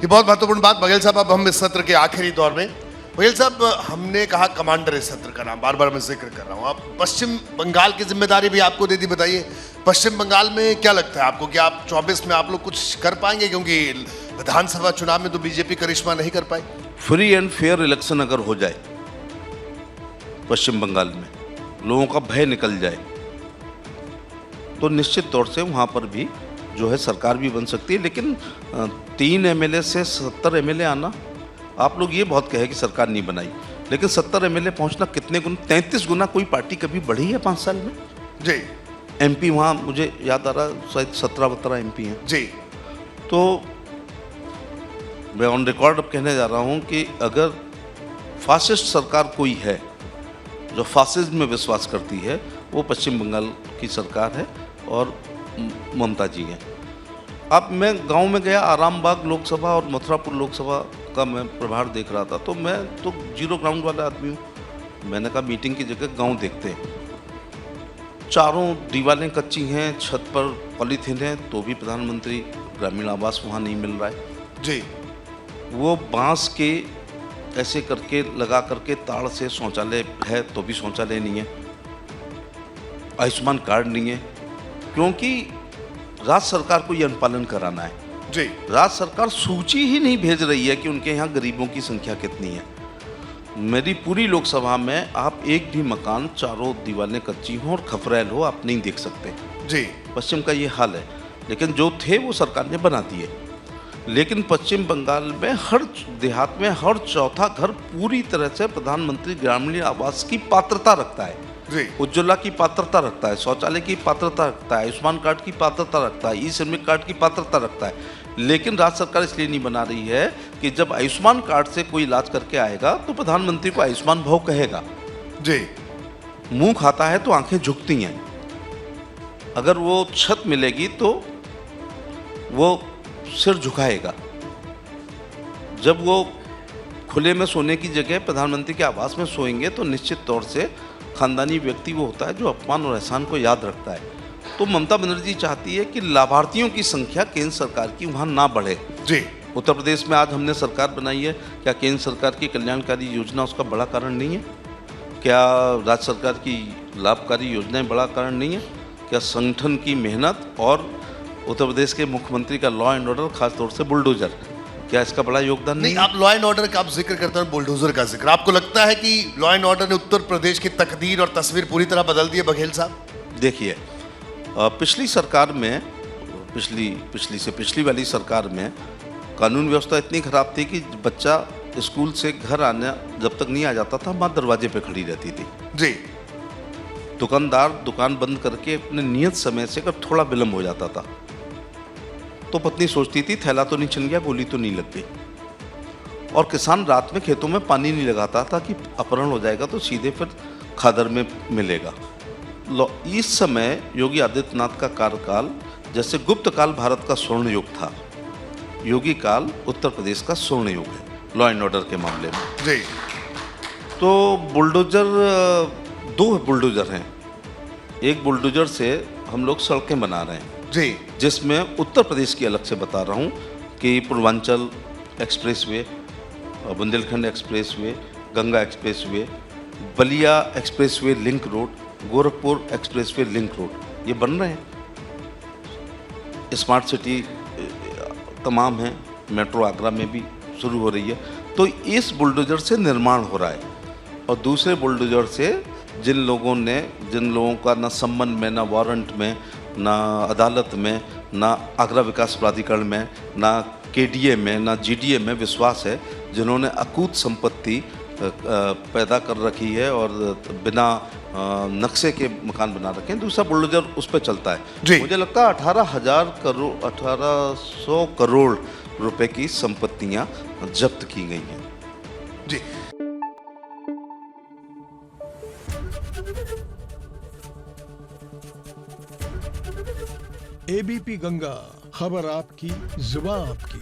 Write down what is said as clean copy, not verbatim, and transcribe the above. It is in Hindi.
ये बहुत महत्वपूर्ण बात बघेल साहब। अब हम इस सत्र के आखिरी दौर में, बघेल साहब हमने कहा कमांडर इस सत्र का नाम बार बार मैं जिक्र कर रहा हूँ। आप पश्चिम बंगाल की जिम्मेदारी भी आपको दे दी, बताइए पश्चिम बंगाल में क्या लगता है आपको कि आप 24 में आप लोग कुछ कर पाएंगे, क्योंकि विधानसभा चुनाव में तो बीजेपी करिश्मा नहीं कर पाई। फ्री एंड फेयर इलेक्शन अगर हो जाए पश्चिम बंगाल में, लोगों का भय निकल जाए, तो निश्चित तौर से वहाँ पर भी जो है सरकार भी बन सकती है। लेकिन 3 एमएलए से 70 एमएलए आना, आप लोग ये बहुत कहे कि सरकार नहीं बनाई, लेकिन 70 एमएलए पहुँचना कितने गुना, 33 गुना कोई पार्टी कभी बढ़ी है 5 साल में? जी। एमपी वहाँ मुझे याद आ रहा शायद 17-12 एमपी हैं। जी। तो मैं ऑन रिकॉर्ड अब कहने जा रहा हूँ कि अगर फासिस्ट सरकार कोई है जो फासिज्म में विश्वास करती है, वो पश्चिम बंगाल की सरकार है और ममता जी हैं। अब मैं गांव में गया, आरामबाग लोकसभा और मथुरापुर लोकसभा का मैं प्रभार देख रहा था, तो मैं तो जीरो ग्राउंड वाला आदमी हूँ। मैंने कहा मीटिंग की जगह गांव देखते हैं। चारों दीवारें कच्ची हैं, छत पर पॉलीथीन है, तो भी प्रधानमंत्री ग्रामीण आवास वहाँ नहीं मिल रहा है। जी। वो बांस के ऐसे करके लगा करके ताड़ से शौचालय है, तो भी शौचालय नहीं है। आयुष्मान कार्ड नहीं है, क्योंकि राज्य सरकार को ये अनुपालन कराना है। जी। राज्य सरकार सूची ही नहीं भेज रही है कि उनके यहाँ गरीबों की संख्या कितनी है। मेरी पूरी लोकसभा में आप एक भी मकान चारों दीवारें कच्ची हों और खफरेल हो, आप नहीं देख सकते। जी। पश्चिम का ये हाल है, लेकिन जो थे वो सरकार ने बना दिए। लेकिन पश्चिम बंगाल में हर देहात में हर चौथा घर पूरी तरह से प्रधानमंत्री ग्रामीण आवास की पात्रता रखता है। जी। उज्ज्वला की पात्रता रखता है, शौचालय की पात्रता रखता है, आयुष्मान कार्ड की पात्रता रखता है, ई श्रमिक कार्ड की पात्रता रखता है। लेकिन राज्य सरकार इसलिए नहीं बना रही है कि जब आयुष्मान कार्ड से कोई इलाज करके आएगा तो प्रधानमंत्री को आयुष्मान भव कहेगा। जी। मुंह खाता है तो आंखें झुकती हैं। अगर वो छत मिलेगी तो वो सिर झुकाएगा। जब वो खुले में सोने की जगह प्रधानमंत्री के आवास में सोएंगे तो निश्चित तौर से खानदानी व्यक्ति वो होता है जो अपमान और एहसान को याद रखता है। तो ममता बनर्जी चाहती है कि लाभार्थियों की संख्या केंद्र सरकार की वहाँ ना बढ़े। जी। उत्तर प्रदेश में आज हमने सरकार बनाई है, क्या केंद्र सरकार की कल्याणकारी योजना उसका बड़ा कारण नहीं है? क्या राज्य सरकार की लाभकारी योजनाएं बड़ा कारण नहीं है? क्या संगठन की मेहनत और उत्तर प्रदेश के मुख्यमंत्री का लॉ एंड ऑर्डर, खासतौर से बुलडोजर, क्या इसका बड़ा योगदान नहीं? आप लॉ एंड ऑर्डर का आप जिक्र करते हैं, बुलडोजर का जिक्र, आपको लगता है कि लॉ एंड ऑर्डर ने उत्तर प्रदेश की तकदीर और तस्वीर पूरी तरह बदल दी है बघेल साहब? देखिए, पिछली सरकार में, पिछली वाली सरकार में कानून व्यवस्था इतनी खराब थी कि बच्चा स्कूल से घर आने जब तक नहीं आ जाता था, माँ दरवाजे पे खड़ी रहती थी। जी। दुकानदार दुकान बंद करके अपने नियत समय से अगर थोड़ा विलम्ब हो जाता था तो पत्नी सोचती थी थैला तो नहीं छिन गया, गोली तो नहीं लग गई। और किसान रात में खेतों में पानी नहीं लगाता था कि अपहरण हो जाएगा तो सीधे फिर खादर में मिलेगा। इस समय योगी आदित्यनाथ का कार्यकाल जैसे गुप्त काल भारत का स्वर्ण युग था, योगी काल उत्तर प्रदेश का स्वर्ण युग है लॉ एंड ऑर्डर के मामले में। जी। तो बुलडोजर, 2 बुलडोजर हैं। एक बुलडोजर से हम लोग सड़कें बना रहे हैं। जी। जिसमें उत्तर प्रदेश की अलग से बता रहा हूँ कि Purvanchal expressway, Bundelkhand expressway, Ganga expressway, Ballia expressway link road, Gorakhpur expressway link road, ये बन रहे हैं। स्मार्ट सिटी तमाम है, मेट्रो आगरा में भी शुरू हो रही है। तो इस बुलडोजर से निर्माण हो रहा है। और दूसरे बुलडोजर से जिन लोगों का ना संबंध में, ना वारंट में, ना अदालत में, ना आगरा विकास प्राधिकरण में, ना केडीए में, ना जीडीए में विश्वास है, जिन्होंने अकूत संपत्ति पैदा कर रखी है और बिना नक्शे के मकान बना रखे हैं, दूसरा बुलडोजर उस पर चलता है। मुझे लगता है 1800 करोड़ रुपए की संपत्तियां जब्त की गई हैं। जी। एबीपी गंगा, खबर आपकी, जुबान आपकी।